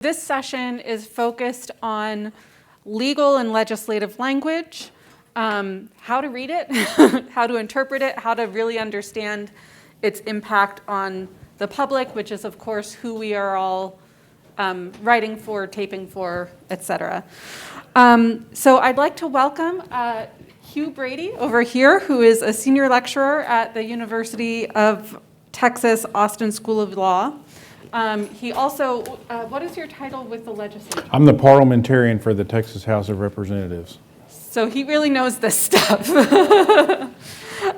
This session is focused on legal and legislative language, how to read it, how to interpret it, how to really understand its impact on the public, which is, of course, who we are all writing for, taping for, etc. So I'd like to welcome Hugh Brady over here, who is a senior lecturer at the University of Texas Austin School of Law. He also, what is your title with the legislature? I'm the Parliamentarian for the Texas House of Representatives. So he really knows this stuff.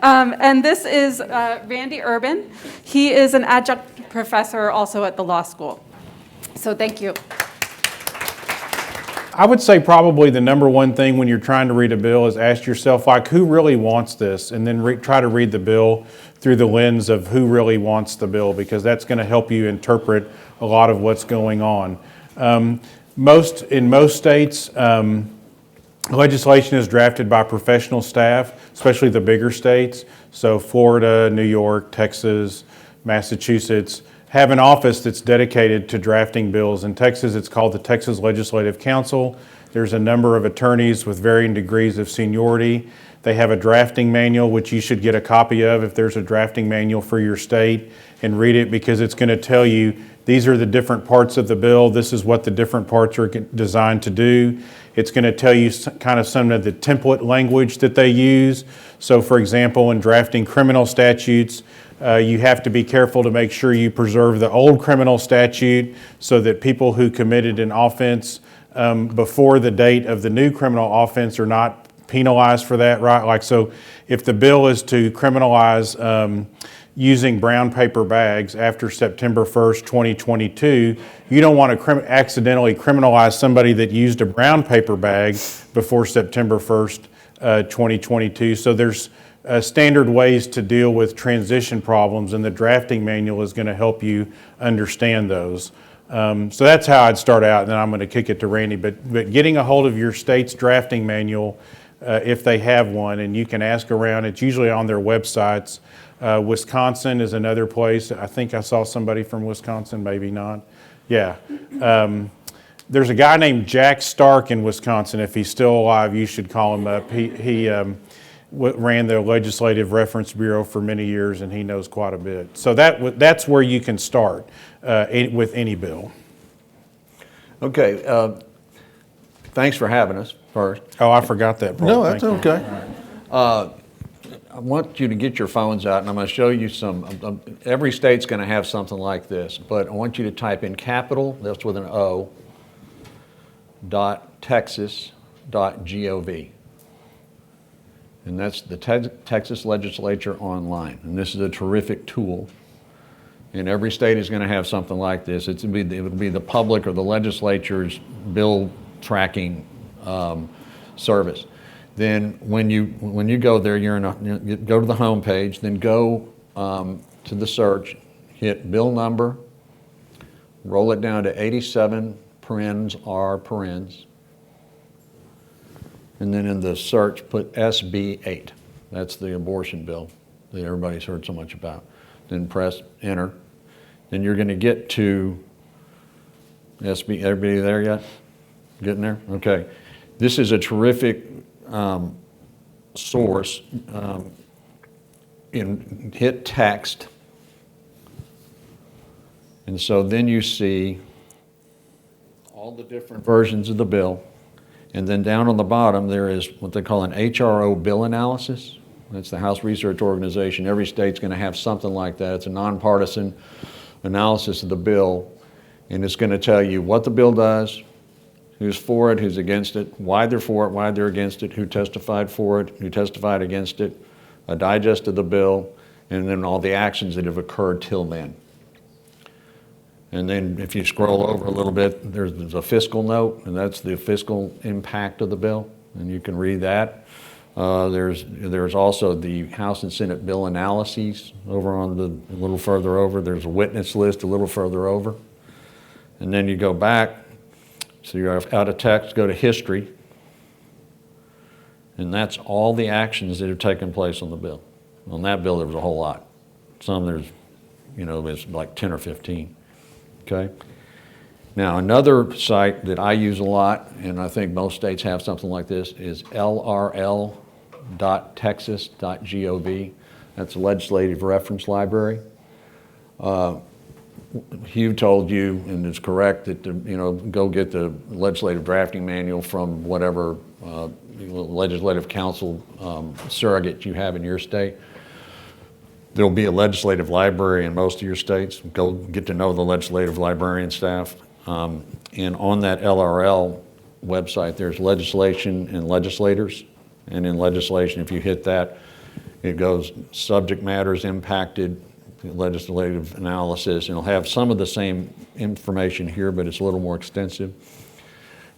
And this is Randy Erben. He is an adjunct professor also at the law school. So thank you. I would say probably the number one thing when you're trying to read a bill is ask yourself, like, who really wants this? And then try to read the bill through the lens of who really wants the bill, because that's going to help you interpret a lot of what's going on. In most states, legislation is drafted by professional staff, especially the bigger states. So Florida, New York, Texas, Massachusetts have an office that's dedicated to drafting bills. In Texas, it's called the Texas Legislative Council. There's a number of attorneys with varying degrees of seniority. They have a drafting manual, which you should get a copy of if there's a drafting manual for your state, and read it, because it's going to tell you these are the different parts of the bill. This is what the different parts are designed to do. It's going to tell you kind of some of the template language that they use. So, for example, in drafting criminal statutes, you have to be careful to make sure you preserve the old criminal statute so that people who committed an offense before the date of the new criminal offense are not penalized for that, right? Like, so if the bill is to criminalize using brown paper bags after September 1st, 2022, you don't want to accidentally criminalize somebody that used a brown paper bag before September 1st, 2022. So there's standard ways to deal with transition problems, and the drafting manual is going to help you understand those. So that's how I'd start out, and then I'm going to kick it to Randy. But getting a hold of your state's drafting manual, if they have one, and you can ask around. It's usually on their websites. Wisconsin is another place. I think I saw somebody from Wisconsin, maybe not. Yeah. There's a guy named Jack Stark in Wisconsin. If he's still alive, you should call him up. He ran the Legislative Reference Bureau for many years, and he knows quite a bit. So that's where you can start with any bill. Okay. Thanks for having us first. Oh, I forgot that part. No, that's okay. I want you to get your phones out, and I'm going to show you some. Every state's going to have something like this, but I want you to type in capital, that's with an O, .texas.gov. And that's the Texas Legislature Online. And this is a terrific tool. And every state is going to have something like this. It would be the public or the legislature's bill tracking service. Then when you go there, you go to the home page, then go to the search, hit bill number, roll it down to 87 parens R parens, and then in the search put SB 8. That's the abortion bill that everybody's heard so much about. Then press enter. Then you're going to get to SB. Everybody there yet? Getting there? Okay. This is a terrific source. Hit text. And so then you see all the different versions of the bill. And then down on the bottom, there is what they call an Hro Bill Analysis. That's the House Research Organization. Every state's going to have something like that. It's a nonpartisan analysis of the bill. And it's going to tell you what the bill does, who's for it, who's against it, why they're for it, why they're against it, who testified for it, who testified against it, a digest of the bill, and then all the actions that have occurred till then. And then if you scroll over a little bit, there's a fiscal note, and that's the fiscal impact of the bill, and you can read that. There's also the House and Senate bill analyses over on a little further over. There's a witness list a little further over. And then you go back, so you're out of text, go to history, and that's all the actions that have taken place on the bill. On that bill, there was a whole lot. Some there's like 10 or 15. Okay? Now, another site that I use a lot, and I think most states have something like this, is lrl.texas.gov. That's a legislative reference library. Hugh told you, and it's correct, that go get the legislative drafting manual from whatever legislative council surrogate you have in your state. There'll be a legislative library in most of your states. Go get to know the legislative librarian staff. And on that LRL website, there's legislation and legislators. And in legislation, if you hit that, it goes subject matters impacted, legislative analysis, and it'll have some of the same information here, but it's a little more extensive.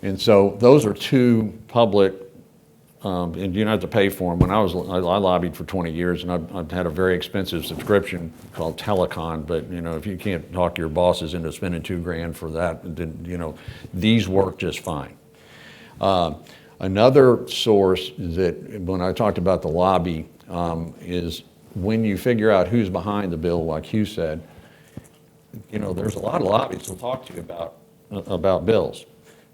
And so those are two public, and you don't have to pay for them. I lobbied for 20 years, and I've had a very expensive subscription called Telecon, but if you can't talk your bosses into spending $2,000 for that, then these work just fine. Another source that, when I talked about the lobby, is when you figure out who's behind the bill, like Hugh said, there's a lot of lobbies will talk to you about bills.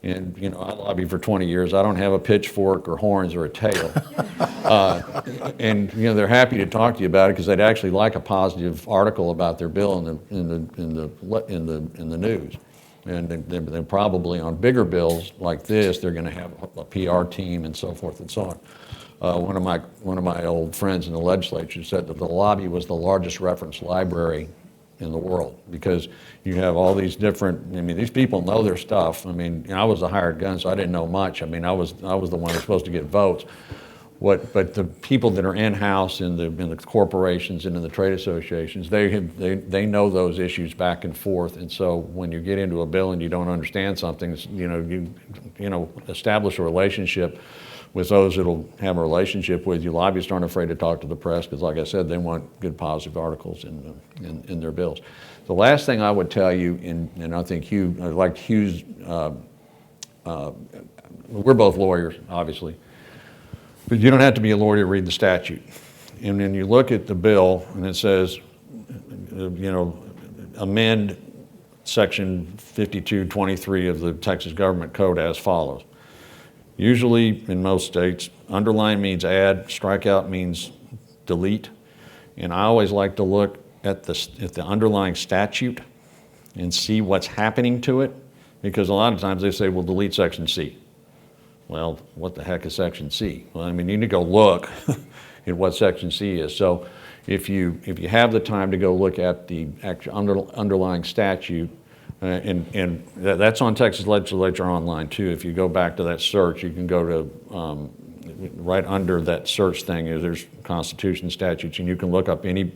And, I lobbied for 20 years. I don't have a pitchfork or horns or a tail. And, they're happy to talk to you about it because they'd actually like a positive article about their bill in the news. And they're probably on bigger bills like this, they're going to have a PR team and so forth and so on. One of my old friends in the legislature said that the lobby was the largest reference library in the world because you have all these different. These people know their stuff. I was a hired gun, so I didn't know much. I was the one who was supposed to get votes. But the people that are in-house in the corporations and in the trade associations, they know those issues back and forth. And so when you get into a bill and you don't understand something, you establish a relationship with those that'll have a relationship with you. Lobbyists aren't afraid to talk to the press because, like I said, they want good positive articles in their bills. The last thing I would tell you, and I think Hugh, I liked Hugh's, we're both lawyers, obviously, but you don't have to be a lawyer to read the statute. And then you look at the bill and it says, amend section 5223 of the Texas Government Code as follows. Usually, in most states, underline means add, strikeout means delete. And I always like to look at the underlying statute and see what's happening to it, because a lot of times they say, well, delete section C. Well, what the heck is section C? Well, you need to go look at what section C is. So if you have the time to go look at the actual underlying statute, and that's on Texas Legislature Online too. If you go back to that search, you can go to right under that search thing. There's Constitution statutes, and you can look up any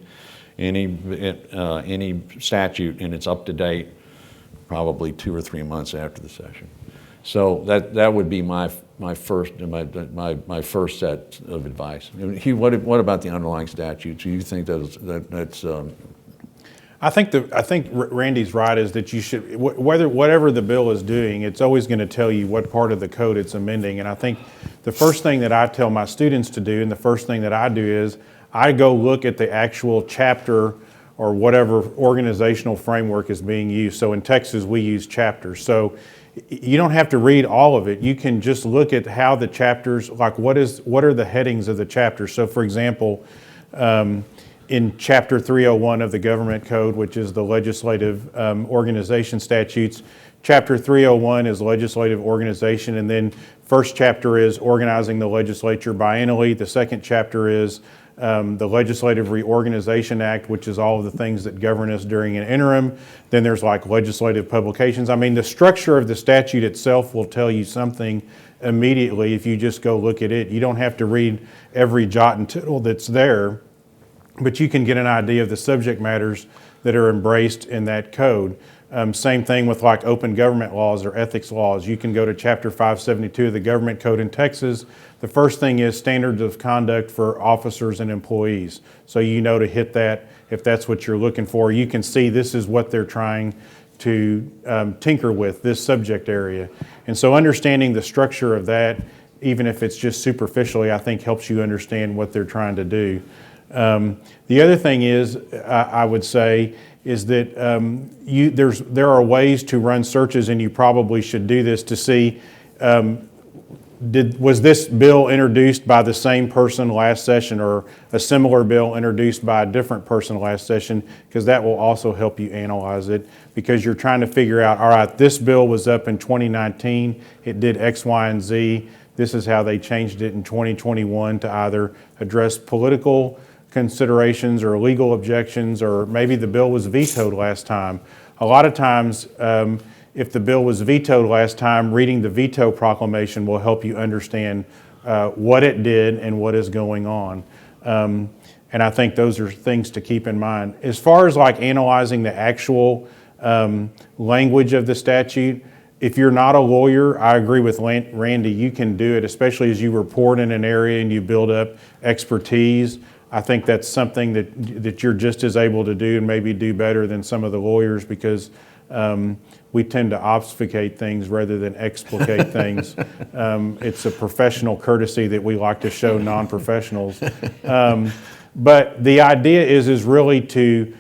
statute, and it's up to date, probably 2 or 3 months after the session. So that would be my first set of advice. Hugh, what about the underlying statutes? Do you think that's I think Randy's right, is that you should, whatever the bill is doing, it's always going to tell you what part of the code it's amending. And I think the first thing that I tell my students to do, and the first thing that I do, is I go look at the actual chapter or whatever organizational framework is being used. So in Texas, we use chapters. So you don't have to read all of it. You can just look at how the chapters, like what are the headings of the chapters. So for example, in Chapter 301 of the Government Code, which is the legislative organization statutes, Chapter 301 is legislative organization, and then first chapter is organizing the legislature biennially. The second chapter is the Legislative Reorganization Act, which is all of the things that govern us during an interim. Then there's like legislative publications. The structure of the statute itself will tell you something immediately if you just go look at it. You don't have to read every jot and tittle that's there, but you can get an idea of the subject matters that are embraced in that code. Same thing with like open government laws or ethics laws. You can go to Chapter 572 of the Government Code in Texas. The first thing is standards of conduct for officers and employees. So to hit that if that's what you're looking for. You can see this is what they're trying to tinker with, this subject area. And so understanding the structure of that, even if it's just superficially, I think helps you understand what they're trying to do. The other thing is, I would say, is that there are ways to run searches, and you probably should do this to see was this bill introduced by the same person last session or a similar bill introduced by a different person last session, because that will also help you analyze it, because you're trying to figure out, all right, this bill was up in 2019, it did X, Y, and Z. This is how they changed it in 2021 to either address political considerations or legal objections, or maybe the bill was vetoed last time. A lot of times, if the bill was vetoed last time, reading the veto proclamation will help you understand what it did and what is going on. And I think those are things to keep in mind. As far as like analyzing the actual language of the statute, if you're not a lawyer, I agree with Randy, you can do it, especially as you report in an area and you build up expertise. I think that's something that you're just as able to do and maybe do better than some of the lawyers, because we tend to obfuscate things rather than explicate things. It's a professional courtesy that we like to show non-professionals. But the idea is really to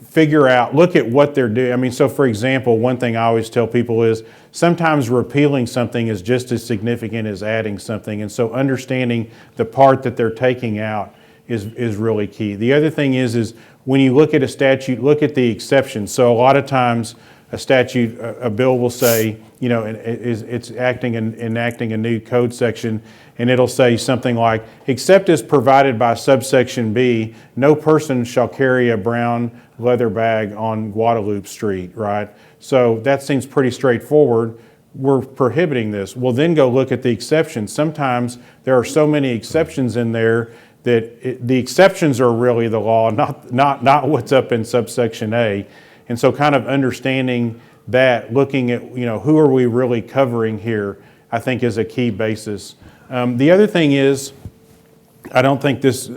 figure out, look at what they're doing. I mean, so for example, one thing I always tell people is sometimes repealing something is just as significant as adding something. And so understanding the part that they're taking out is really key. The other thing is when you look at a statute, look at the exceptions. So a lot of times a statute, a bill will say, you know, it's enacting a new code section, and it'll say something like, except as provided by subsection B, no person shall carry a brown leather bag on Guadalupe Street, right? So that seems pretty straightforward. We're prohibiting this. Well, then go look at the exceptions. Sometimes there are so many exceptions in there that the exceptions are really the law, not what's up in subsection A. And so kind of understanding that, looking at, you know, who are we really covering here, I think is a key basis. The other thing is, I don't think this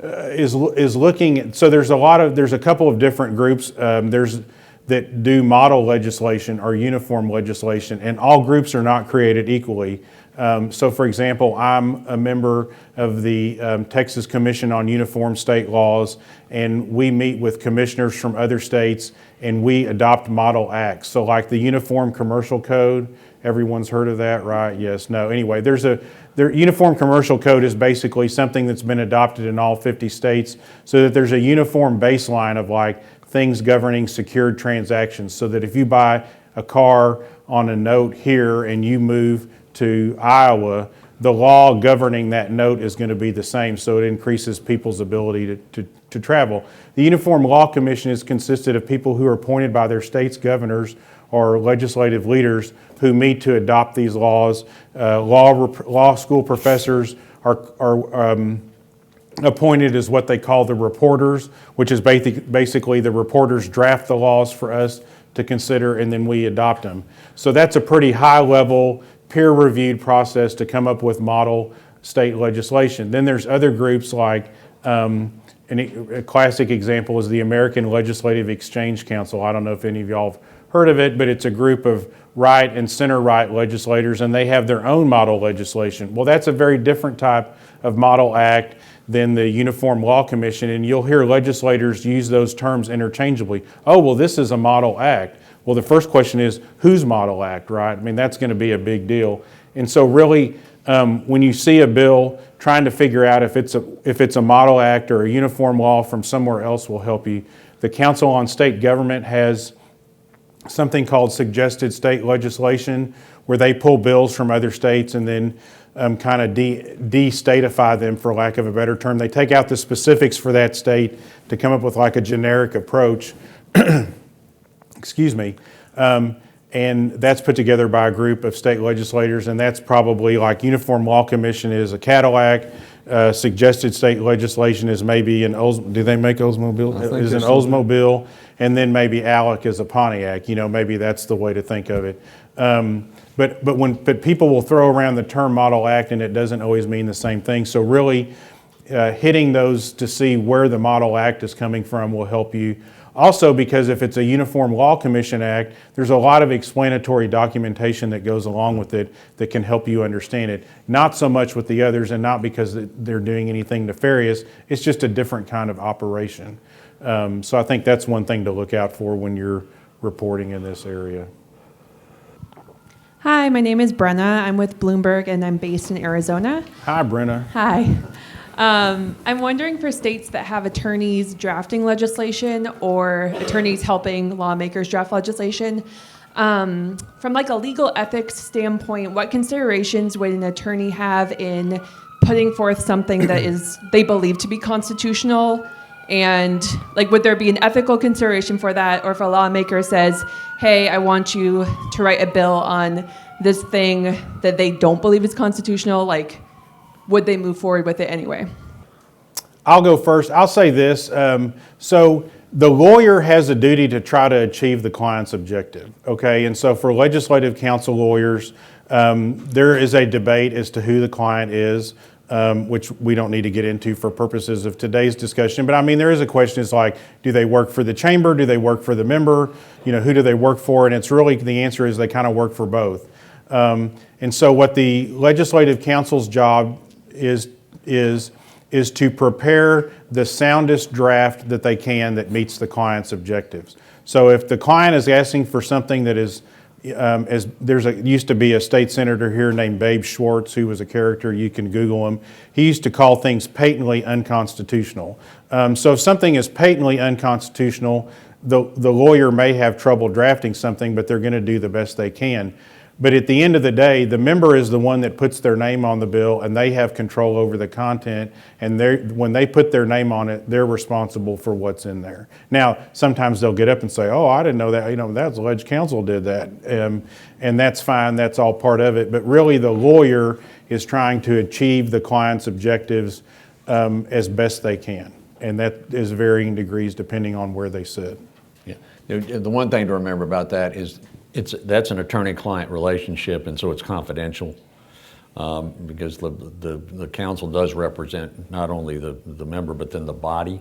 is looking at, so there's a couple of different groups that do model legislation or uniform legislation, and all groups are not created equally. So for example, I'm a member of the Texas Commission on Uniform State Laws, and we meet with commissioners from other states and we adopt model acts. So like the Uniform Commercial Code, everyone's heard of that, right? Yes, no. Anyway, the Uniform Commercial Code is basically something that's been adopted in all 50 states, so that there's a uniform baseline of like things governing secured transactions, so that if you buy a car on a note here and you move to Iowa, the law governing that note is going to be the same, so it increases people's ability to travel. The Uniform Law Commission is consisted of people who are appointed by their state's governors or legislative leaders who meet to adopt these laws. Law school professors are appointed as what they call the reporters, which is basically the reporters draft the laws for us to consider, and then we adopt them. So that's a pretty high-level, peer-reviewed process to come up with model state legislation. Then there's other groups like, a classic example is the American Legislative Exchange Council. I don't know if any of y'all have heard of it, but it's a group of right and center-right legislators, and they have their own model legislation. Well, that's a very different type of model act than the Uniform Law Commission, and you'll hear legislators use those terms interchangeably. Oh, well, this is a model act. Well, the first question is, whose model act, right? I mean, that's going to be a big deal. And so really, when you see a bill, trying to figure out if it's a model act or a uniform law from somewhere else will help you. The Council on State Government has something called suggested state legislation, where they pull bills from other states and then kind of de-statify them, for lack of a better term. They take out the specifics for that state to come up with like a generic approach. Excuse me. And that's put together by a group of state legislators, and that's probably like Uniform Law Commission is a Cadillac, suggested state legislation is maybe an Oldsmobile. Do they make Oldsmobile? Is an Oldsmobile, and then maybe ALEC is a Pontiac. You know, maybe that's the way to think of it. But people will throw around the term model act, and it doesn't always mean the same thing. So really, hitting those to see where the model act is coming from will help you. Also, because if it's a Uniform Law Commission Act, there's a lot of explanatory documentation that goes along with it that can help you understand it. Not so much with the others, and not because they're doing anything nefarious. It's just a different kind of operation. So I think that's one thing to look out for when you're reporting in this area. Hi, my name is Brenna. I'm with Bloomberg, and I'm based in Arizona. Hi, Brenna. Hi. I'm wondering for states that have attorneys drafting legislation or attorneys helping lawmakers draft legislation, from like a legal ethics standpoint, what considerations would an attorney have in putting forth something that is they believe to be constitutional? And like, would there be an ethical consideration for that? Or if a lawmaker says, hey, I want you to write a bill on this thing that they don't believe is constitutional, like, would they move forward with it anyway? I'll go first. I'll say this. So the lawyer has a duty to try to achieve the client's objective, okay? And so for legislative counsel lawyers, there is a debate as to who the client is, which we don't need to get into for purposes of today's discussion. But I mean, there is a question, it's like, do they work for the chamber? Do they work for the member? You know, who do they work for? And it's really, the answer is they kind of work for both. And so what the legislative counsel's job is to prepare the soundest draft that they can that meets the client's objectives. So if the client is asking for something that is, used to be a state senator here named Babe Schwartz, who was a character, you can Google him. He used to call things patently unconstitutional. So if something is patently unconstitutional, the lawyer may have trouble drafting something, but they're going to do the best they can. But at the end of the day, the member is the one that puts their name on the bill, and they have control over the content. And when they put their name on it, they're responsible for what's in there. Now, sometimes they'll get up and say, "Oh, I didn't know that. You know, that's the leg counsel did that," and that's fine. That's all part of it. But really, the lawyer is trying to achieve the client's objectives as best they can, and that is varying degrees depending on where they sit. Yeah. The one thing to remember about that is that's an attorney-client relationship, and so it's confidential because the counsel does represent not only the member but then the body.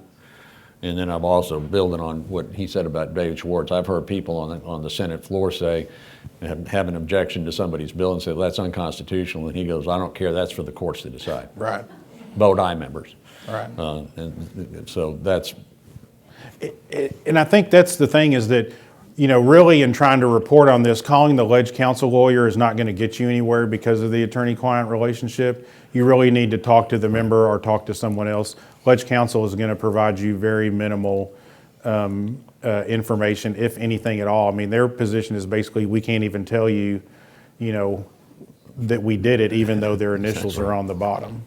And then I'm also building on what he said about Babe Schwartz. I've heard people on the Senate floor say, have an objection to somebody's bill and say, well, that's unconstitutional. And he goes, I don't care, that's for the courts to decide. Right. Vote aye, members. Right. And so that's... And I think that's the thing is that, you know, really in trying to report on this, calling the leg counsel lawyer is not going to get you anywhere because of the attorney-client relationship. You really need to talk to the member or talk to someone else. Leg counsel is going to provide you very minimal information, if anything at all. I mean, their position is basically we can't even tell you, you know, that we did it, even though their initials are on the bottom.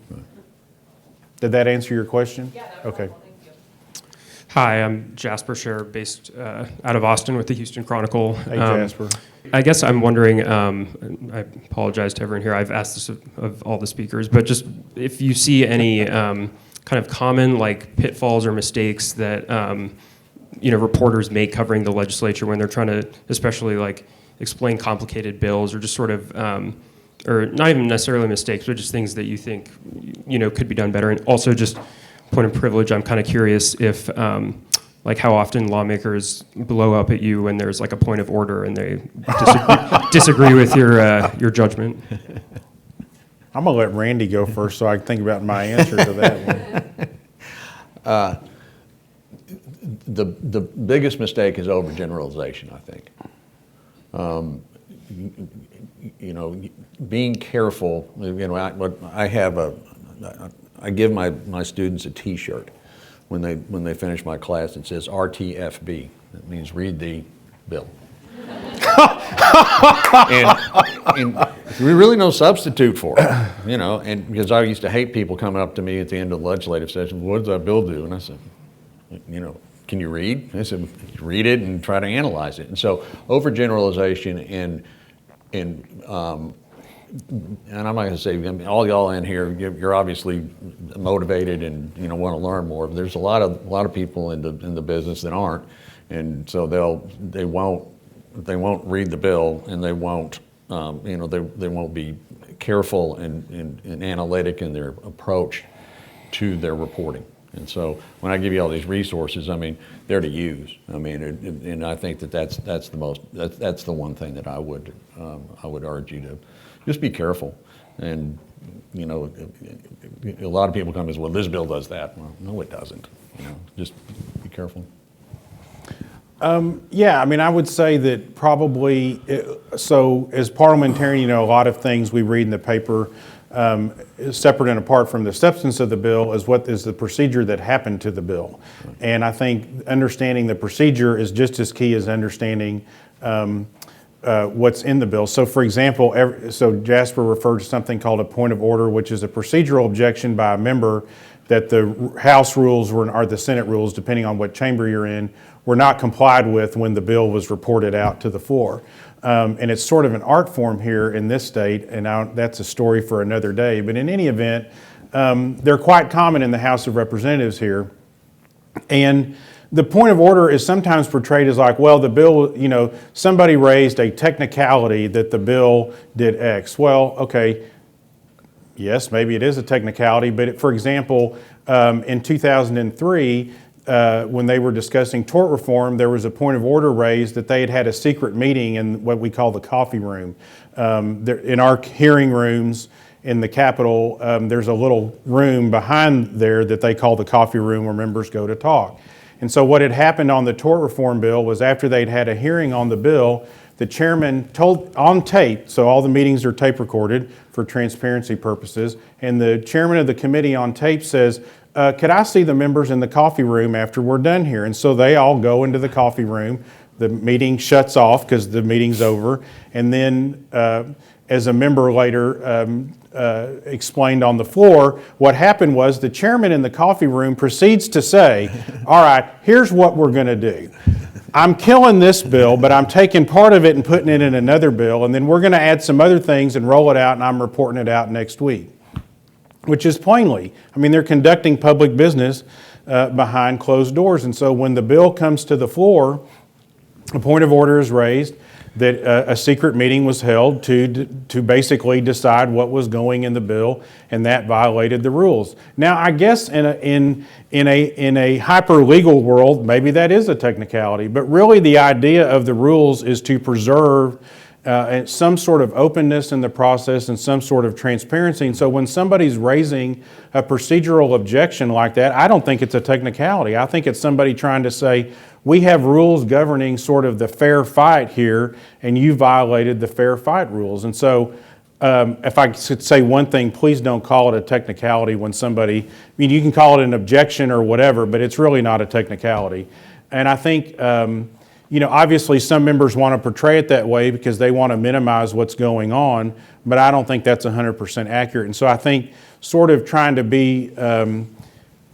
Did that answer your question? Yeah. Okay. Hi, I'm Jasper Scher, based out of Austin with the Houston Chronicle. Hey, Jasper. I guess I'm wondering, I apologize to everyone here, I've asked this of all the speakers, but just if you see any kind of common like pitfalls or mistakes that you know, reporters make covering the legislature when they're trying to especially like explain complicated bills or just sort of, or not even necessarily mistakes, but just things that you think, you know, could be done better. And also just point of privilege, I'm kind of curious if, like how often lawmakers blow up at you when there's like a point of order and they disagree with your judgment. I'm gonna let Randy go first so I can think about my answer to that one. The biggest mistake is overgeneralization, I think. You know, being careful. You know, I give my students a T-shirt when they finish my class. It says RTFB. That means read the bill. and there's really no substitute for it, you know. And because I used to hate people coming up to me at the end of the legislative session, what does that bill do? And I said, you know, can you read? And I said, read it and try to analyze it. And so overgeneralization and I'm not going to say, I mean, all y'all in here, you're obviously motivated and, you know, want to learn more. But there's a lot of people in the business that aren't, and so they won't read the bill, and they won't you know, they won't be careful and analytic in their approach to their reporting. And so when I give you all these resources, I mean, they're to use. I mean, and I think that's the one thing that I would urge you to just be careful. And you know, a lot of people come and say, well, this bill does that. Well, no, it doesn't. You know, just be careful. Yeah, I mean, I would say that probably, so as parliamentarian, you know, a lot of things we read in the paper, separate and apart from the substance of the bill, is what is the procedure that happened to the bill. And I think understanding the procedure is just as key as understanding what's in the bill. So for example, so Jasper referred to something called a point of order, which is a procedural objection by a member that the House rules or the Senate rules, depending on what chamber you're in, were not complied with when the bill was reported out to the floor. And it's sort of an art form here in this state, and that's a story for another day. But in any event, they're quite common in the House of Representatives here. And the point of order is sometimes portrayed as like, well, the bill, you know, somebody raised a technicality that the bill did X. Well, okay, yes, maybe it is a technicality, but for example, in 2003, when they were discussing tort reform, there was a point of order raised that they had had a secret meeting in what we call the coffee room. In our hearing rooms in the Capitol, there's a little room behind there that they call the coffee room where members go to talk. And so what had happened on the tort reform bill was after they'd had a hearing on the bill, the chairman told on tape, so all the meetings are tape recorded for transparency purposes, and the chairman of the committee on tape says, could I see the members in the coffee room after we're done here? And so they all go into the coffee room. The meeting shuts off because the meeting's over. And then as a member later explained on the floor, what happened was the chairman in the coffee room proceeds to say, all right, here's what we're going to do. I'm killing this bill, but I'm taking part of it and putting it in another bill, and then we're going to add some other things and roll it out, and I'm reporting it out next week. Which is plainly, I mean, they're conducting public business behind closed doors. And so when the bill comes to the floor, a point of order is raised that a secret meeting was held to basically decide what was going in the bill, and that violated the rules. Now, I guess in a hyper-legal world, maybe that is a technicality, but really the idea of the rules is to preserve some sort of openness in the process and some sort of transparency. And so when somebody's raising a procedural objection like that, I don't think it's a technicality. I think it's somebody trying to say, we have rules governing sort of the fair fight here, and you violated the fair fight rules. And so if I could say one thing, please don't call it a technicality when somebody, I mean, you can call it an objection or whatever, but it's really not a technicality. And I think, you know, obviously some members want to portray it that way because they want to minimize what's going on, but I don't think that's 100% accurate. And so I think sort of trying to be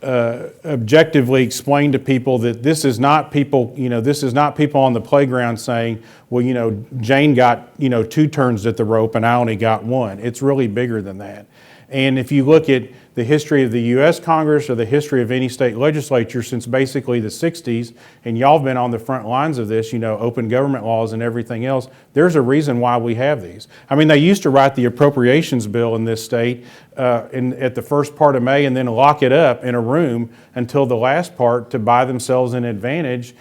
objectively explain to people that this is not people, you know, this is not people on the playground saying, well, you know, Jane got, you know, 2 turns at the rope and I only got 1. It's really bigger than that. And if you look at the history of the U.S. Congress or the history of any state legislature since basically the 60s, and y'all have been on the front lines of this, you know, open government laws and everything else, there's a reason why we have these. I mean, they used to write the appropriations bill in this state at the first part of May and then lock it up in a room until the last part to buy themselves an advantage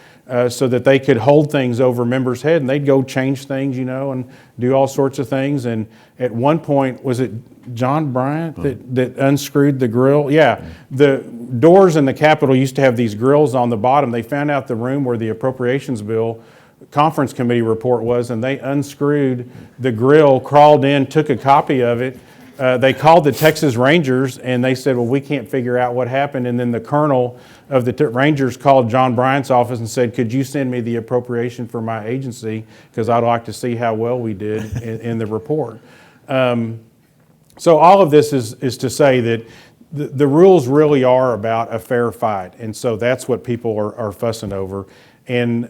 so that they could hold things over members' head, and they'd go change things, you know, and do all sorts of things. And at one point, was it John Bryant that unscrewed the grill? Yeah, the doors in the Capitol used to have these grills on the bottom. They found out the room where the appropriations bill conference committee report was, and they unscrewed the grill, crawled in, took a copy of it. They called the Texas Rangers and they said, well, we can't figure out what happened. And then the colonel of the Rangers called John Bryant's office and said, could you send me the appropriation for my agency? Because I'd like to see how well we did in the report. So all of this is to say that the rules really are about a fair fight. And so that's what people are fussing over. And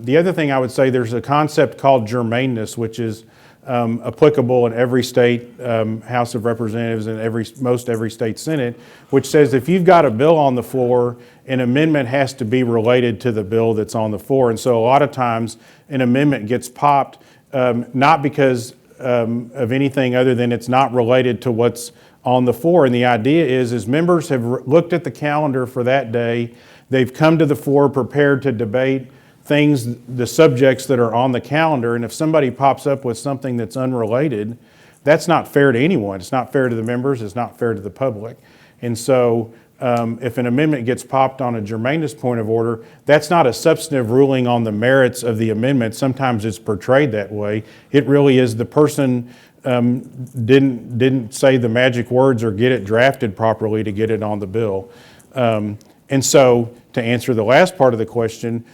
the other thing I would say, there's a concept called germainness, which is applicable in every state House of Representatives and most every state Senate, which says if you've got a bill on the floor, an amendment has to be related to the bill that's on the floor. And so a lot of times an amendment gets popped not because of anything other than it's not related to what's on the floor. And the idea is members have looked at the calendar for that day, they've come to the floor prepared to debate things, the subjects that are on the calendar, and if somebody pops up with something that's unrelated, That's not fair to anyone. It's not fair to the members. It's not fair to the public. And so if an amendment gets popped on a germainness point of order, that's not a substantive ruling on the merits of the amendment. Sometimes it's portrayed that way. It really is the person didn't say the magic words or get it drafted properly to get it on the bill. And so to answer the last part of the question,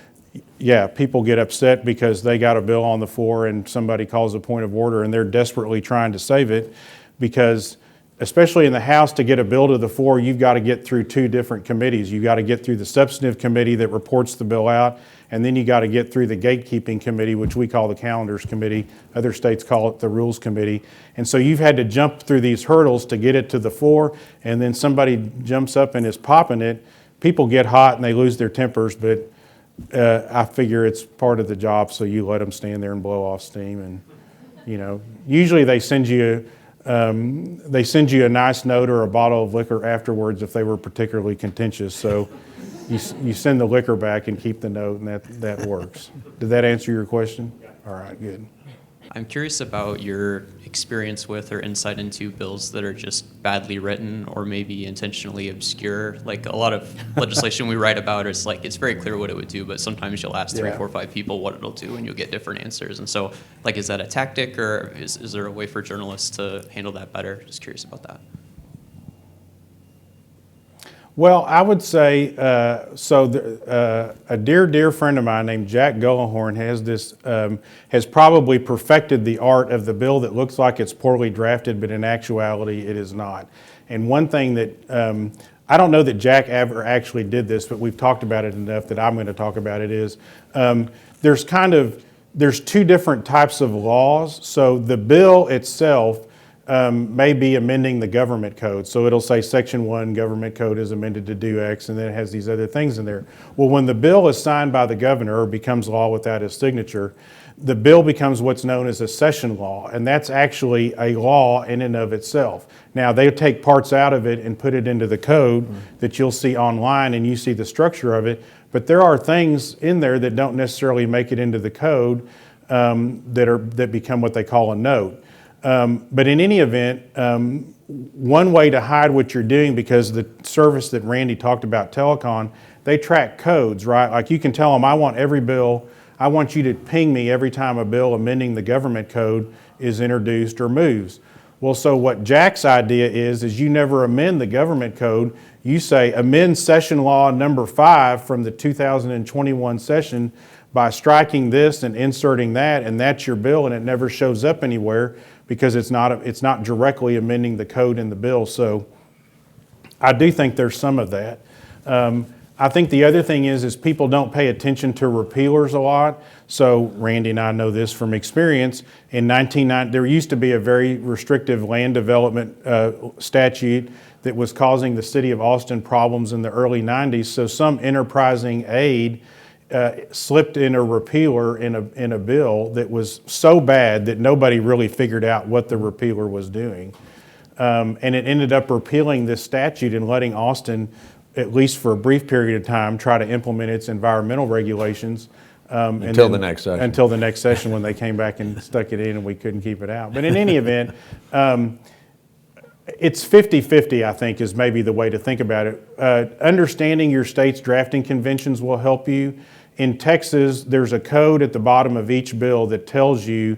yeah, people get upset because they got a bill on the floor and somebody calls a point of order and they're desperately trying to save it, because especially in the House, to get a bill to the floor, you've got to get through two different committees. You've got to get through the substantive committee that reports the bill out, and then you got to get through the gatekeeping committee, which we call the calendars committee. Other states call it the rules committee. And so you've had to jump through these hurdles to get it to the floor, and then somebody jumps up and is popping it. People get hot and they lose their tempers, but I figure it's part of the job, so you let them stand there and blow off steam. And usually they send you a nice note or a bottle of liquor afterwards if they were particularly contentious. So you send the liquor back and keep the note, and that works. Did that answer your question? Yeah. All right, good. I'm curious about your experience with or insight into bills that are just badly written or maybe intentionally obscure. Like a lot of legislation we write about is like, it's very clear what it would do, but sometimes you'll ask 3, 4, 5 people what it'll do and you'll get different answers. And so like, is that a tactic, or is there a way for journalists to handle that better? Just curious about that. Well, I would say, a dear friend of mine named Jack Gullahorn has probably perfected the art of the bill that looks like it's poorly drafted, but in actuality it is not. And one thing that, I don't know that Jack ever actually did this, but we've talked about it enough that I'm going to talk about it, is there's two different types of laws. So the bill itself may be amending the government code. So it'll say Section 1, government code is amended to do X, and then it has these other things in there. Well, when the bill is signed by the governor or becomes law without his signature, the bill becomes what's known as a session law, and that's actually a law in and of itself. Now, they take parts out of it and put it into the code that you'll see online, and you see the structure of it, but there are things in there that don't necessarily make it into the code that become what they call a note. But in any event, one way to hide what you're doing, because the service that Randy talked about, Telecom, they track codes, right? Like you can tell them, I want you to ping me every time a bill amending the government code is introduced or moves. Well, so what Jack's idea is you never amend the government code. You say amend session law number 5 from the 2021 session by striking this and inserting that, and that's your bill, and it never shows up anywhere because it's not directly amending the code in the bill. So I do think there's some of that. I think the other thing is people don't pay attention to repealers a lot. So Randy and I know this from experience. In 1990, there used to be a very restrictive land development statute that was causing the city of Austin problems in the early 90s. So some enterprising aide slipped in a repealer in a bill that was so bad that nobody really figured out what the repealer was doing. And it ended up repealing this statute and letting Austin, at least for a brief period of time, try to implement its environmental regulations. Until the next session. Until the next session, when they came back and stuck it in and we couldn't keep it out. But in any event, it's 50-50, I think, is maybe the way to think about it. Understanding your state's drafting conventions will help you. In Texas, there's a code at the bottom of each bill that tells you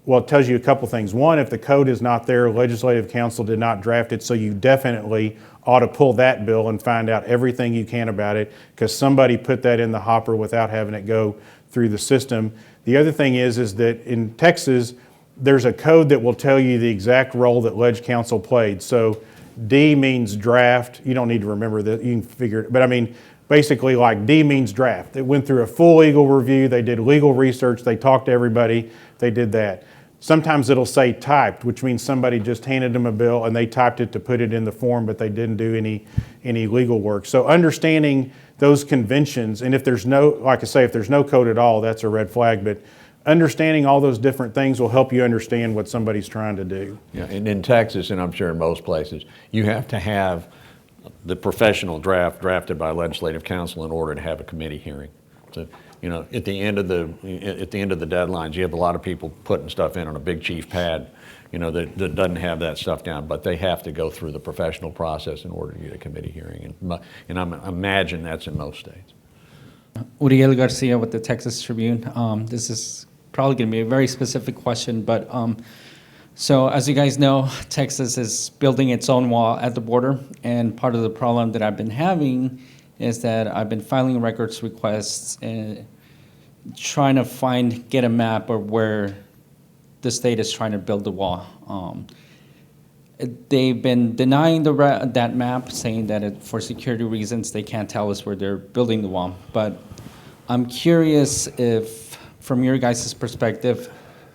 a couple things. One, if the code is not there, Legislative Council did not draft it, so you definitely ought to pull that bill and find out everything you can about it, because somebody put that in the hopper without having it go through the system. The other thing is that in Texas, there's a code that will tell you the exact role that Leg Council played. So D means draft. You don't need to remember that. You can figure it. But I mean, basically, like D means draft. It went through a full legal review. They did legal research. They talked to everybody. They did that. Sometimes it'll say typed, which means somebody just handed them a bill and they typed it to put it in the form, but they didn't do any legal work. So understanding those conventions, and if there's no, like I say, if there's no code at all, that's a red flag. But understanding all those different things will help you understand what somebody's trying to do. Yeah, and in Texas, and I'm sure in most places, you have to have the professional draft drafted by Legislative Council in order to have a committee hearing. So at the end of the deadlines, you have a lot of people putting stuff in on a big chief pad, that doesn't have that stuff down, but they have to go through the professional process in order to get a committee hearing, and I imagine that's in most states. Uriel Garcia with the Texas Tribune. This is probably going to be a very specific question, but so as you guys know, Texas is building its own wall at the border, and part of the problem that I've been having is that I've been filing records requests and trying to get a map of where the state is trying to build the wall. They've been denying that map, saying that for security reasons they can't tell us where they're building the wall. But I'm curious if, from your guys' perspective,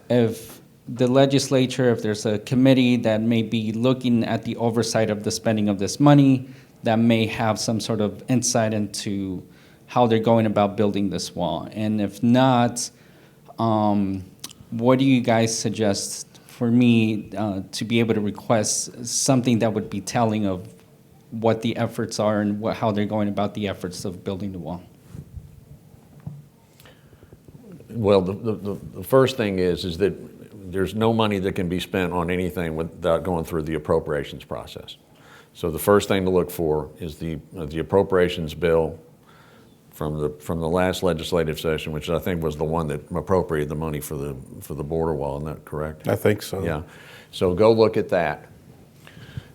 if the legislature, if there's a committee that may be looking at the oversight of the spending of this money, that may have some sort of insight into how they're going about building this wall. And if not, what do you guys suggest for me to be able to request something that would be telling of what the efforts are and how they're going about the efforts of building the wall? Well, the first thing is that there's no money that can be spent on anything without going through the appropriations process. So the first thing to look for is the appropriations bill from the last legislative session, which I think was the one that appropriated the money for the border wall. Isn't that correct? I think so. Yeah. So go look at that.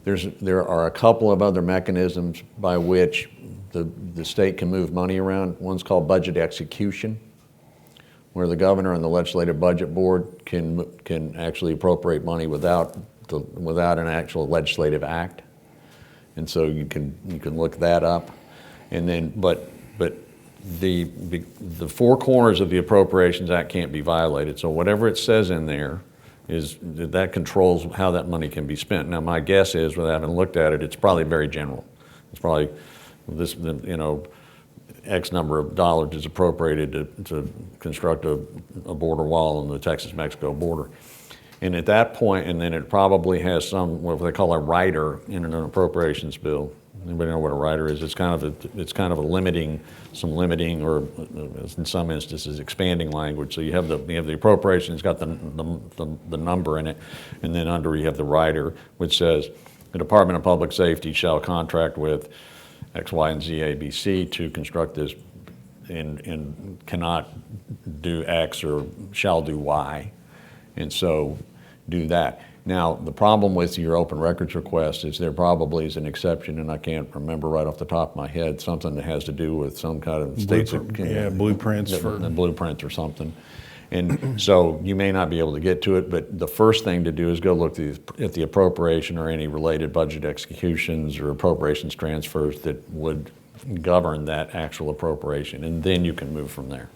There are a couple of other mechanisms by which the state can move money around. One's called budget execution, where the governor and the legislative budget board can actually appropriate money without an actual legislative act, and so you can look that up, and then but the four corners of the Appropriations Act can't be violated. So whatever it says in there that controls how that money can be spent. Now my guess is, without having looked at it, it's probably very general. It's probably this X number of dollars is appropriated to construct a border wall on the Texas-Mexico border. And at that point, and then it probably has some, what they call a rider in an appropriations bill. Anybody know what a rider is? It's kind of a limiting, or in some instances expanding language. So you have the appropriation, it's got the number in it, and then under you have the rider, which says the Department of Public Safety shall contract with X, Y, and Z, A, B, C to construct this, and cannot do X or shall do Y, and so do that. Now, the problem with your open records request is there probably is an exception, and I can't remember right off the top of my head, something that has to do with some kind of states, blueprints for the blueprint or something. And so you may not be able to get to it, but the first thing to do is go look at the appropriation or any related budget executions or appropriations transfers that would govern that actual appropriation, and then you can move from there.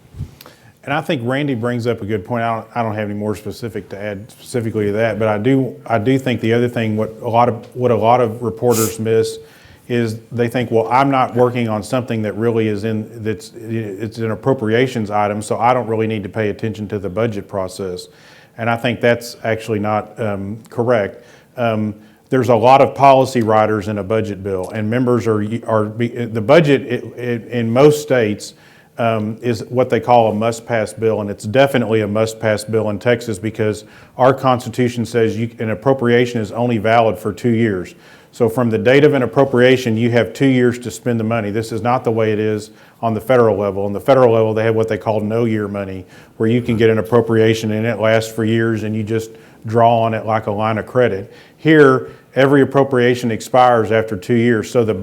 And I think Randy brings up a good point. I don't have any more specific to add specifically to that, but I do think the other thing, what a lot of reporters miss is they think, well, I'm not working on something that really is it's an appropriations item, so I don't really need to pay attention to the budget process. And I think that's actually not correct. There's a lot of policy riders in a budget bill, and members the budget in most states is what they call a must-pass bill, and it's definitely a must-pass bill in Texas because our Constitution says an appropriation is only valid for 2 years. So from the date of an appropriation, you have 2 years to spend the money. This is not the way it is on the federal level. On the federal level, they have what they call no-year money, where you can get an appropriation and it lasts for years and you just draw on it like a line of credit. Here, every appropriation expires after 2 years. So the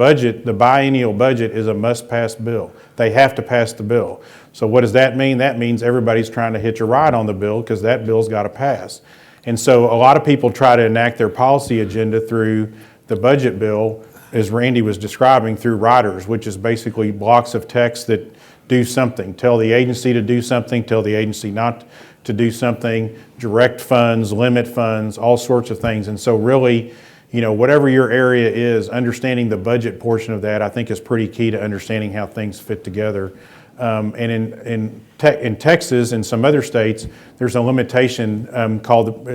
biennial budget is a must-pass bill. They have to pass the bill. So what does that mean? That means everybody's trying to hitch a ride on the bill because that bill's got to pass. And so a lot of people try to enact their policy agenda through the budget bill, as Randy was describing, through riders, which is basically blocks of text that do something. Tell the agency to do something, tell the agency not to do something, direct funds, limit funds, all sorts of things. And so really, whatever your area is, understanding the budget portion of that, I think, is pretty key to understanding how things fit together. And in Texas and some other states, there's a limitation called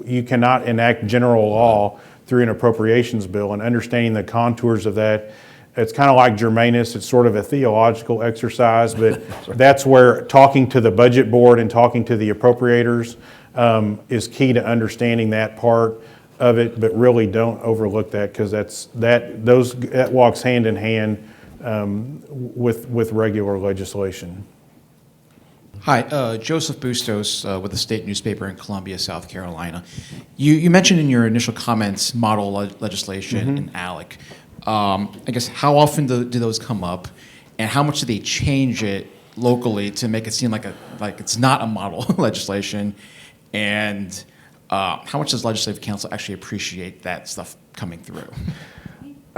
you cannot enact general law through an appropriations bill, and understanding the contours of that it's kind of like Germainness. It's sort of a theological exercise, but that's where talking to the budget board and talking to the appropriators is key to understanding that part of it. But really, don't overlook that, because that walks hand in hand with regular legislation. Hi, Joseph Bustos with the state newspaper in Columbia, South Carolina. You mentioned in your initial comments model legislation and ALEC. I guess how often do those come up, and how much do they change it locally to make it seem like it's not a model legislation, and how much does Legislative Council actually appreciate that stuff coming through?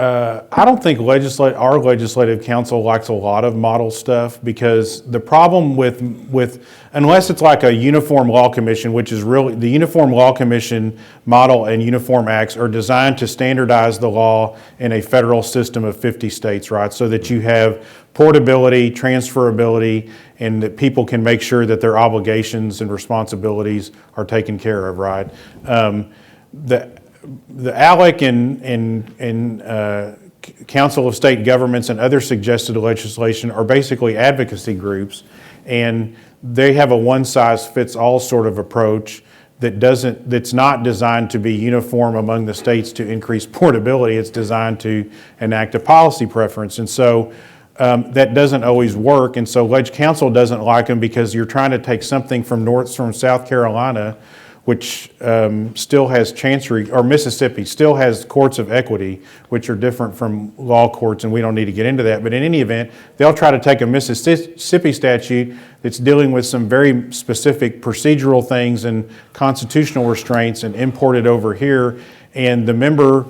I don't think our legislative council likes a lot of model stuff, because the problem with unless it's like a uniform law commission, which is really the Uniform Law Commission model and uniform acts are designed to standardize the law in a federal system of 50 states, right? So that you have portability, transferability, and that people can make sure that their obligations and responsibilities are taken care of, right? The ALEC and Council of State Governments and other suggested legislation are basically advocacy groups, and they have a one-size-fits-all sort of approach that's not designed to be uniform among the states to increase portability. It's designed to enact a policy preference, and so that doesn't always work. And so Leg Council doesn't like them, because you're trying to take something from South Carolina, which still has chancery, or Mississippi still has courts of equity, which are different from law courts, and we don't need to get into that. But in any event, they'll try to take a Mississippi statute that's dealing with some very specific procedural things and constitutional restraints and import it over here. And the member,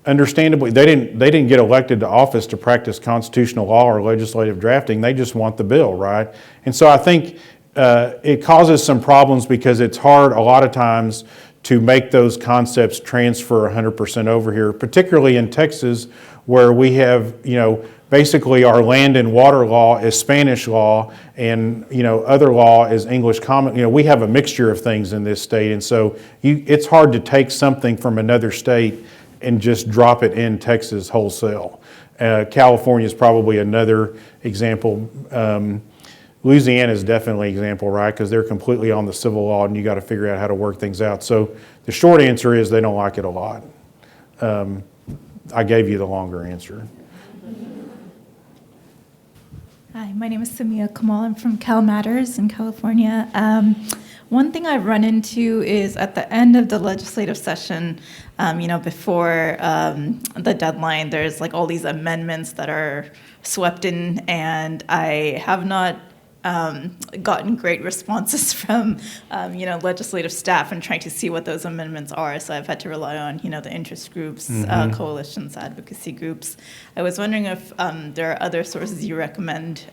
understandably, they didn't get elected to office to practice constitutional law or legislative drafting. They just want the bill, right? And so I think it causes some problems, because it's hard a lot of times to make those concepts transfer 100% over here, particularly in Texas, where we have, basically our land and water law is Spanish law, and, other law is English common. We have a mixture of things in this state, and so it's hard to take something from another state and just drop it in Texas wholesale. California is probably another example. Louisiana is definitely an example, right? Because they're completely on the civil law, and you got to figure out how to work things out. So the short answer is they don't like it a lot. I gave you the longer answer. Hi, my name is Samia Kamal. I'm from Cal Matters in California. One thing I've run into is at the end of the legislative session, before the deadline, there's like all these amendments that are swept in, and I have not gotten great responses from, legislative staff and trying to see what those amendments are. So I've had to rely on, the interest groups, coalitions, advocacy groups. I was wondering if there are other sources you recommend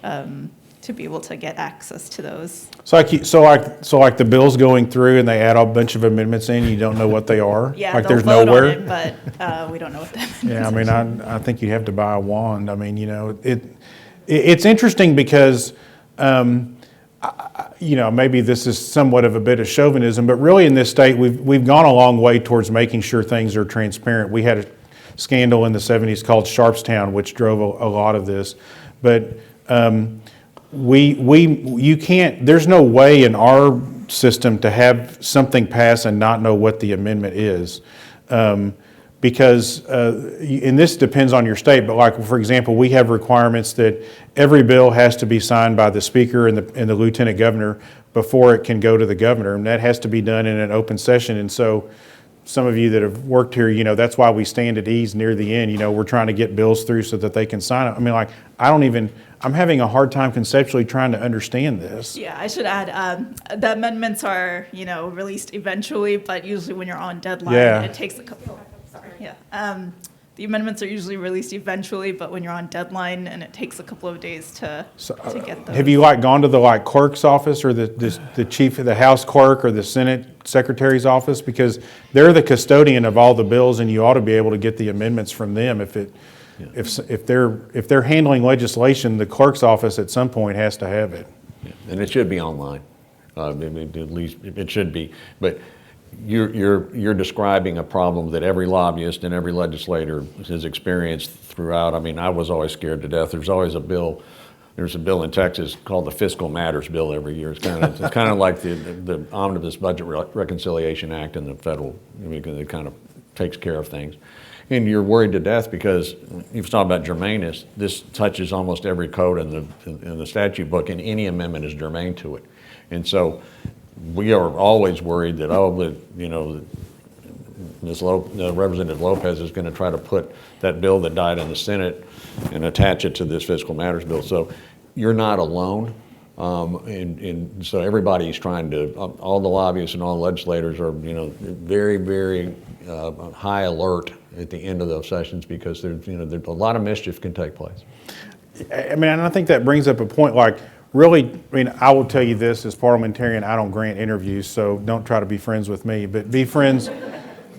to be able to get access to those. So like the bill's going through and they add a bunch of amendments in, you don't know what they are? Yeah, like they'll there's vote nowhere? on it, but we don't know what the amendments Yeah, I mean, I think you have to buy a wand. I mean, it's interesting because, maybe this is somewhat of a bit of chauvinism, but really in this state, we've gone a long way towards making sure things are transparent. We had a scandal in the 70s called Sharpstown, which drove a lot of this. But you can't, there's no way in our system to have something pass and not know what the amendment is. Because, and this depends on your state, but like, for example, we have requirements that every bill has to be signed by the speaker and the lieutenant governor before it can go to the governor, and that has to be done in an open session. And so some of you that have worked here, that's why we stand at ease near the end. We're trying to get bills through so that they can sign it. I mean, like, I'm having a hard time conceptually trying to understand this. Yeah, I should add, the amendments are, released eventually, but usually when you're on deadline, it takes a couple. Yeah. The amendments are usually released eventually, but when you're on deadline, and it takes a couple of days to get those. Have you gone to the clerk's office or the chief of the House clerk or the Senate secretary's office? Because they're the custodian of all the bills, and you ought to be able to get the amendments from them. If they're handling legislation, the clerk's office at some point has to have it. Yeah. And it should be online. At least it should be. But you're describing a problem that every lobbyist and every legislator has experienced throughout. I mean, I was always scared to death. There's always a bill. There's a bill in Texas called the Fiscal Matters Bill every year. It's kind of like the Omnibus Budget Reconciliation Act in the federal. I mean, it kind of takes care of things. And you're worried to death because you've talked about germainness. This touches almost every code in the statute book, and any amendment is germane to it. And so we are always worried that, Representative Lopez is going to try to put that bill that died in the Senate and attach it to this fiscal matters bill. So you're not alone. And so everybody's trying to, all the lobbyists and all the legislators are, very, very high alert at the end of those sessions because there's a lot of mischief can take place. I mean, and I think that brings up a point, like, really, I mean, I will tell you this, as parliamentarian, I don't grant interviews, so don't try to be friends with me, but be friends,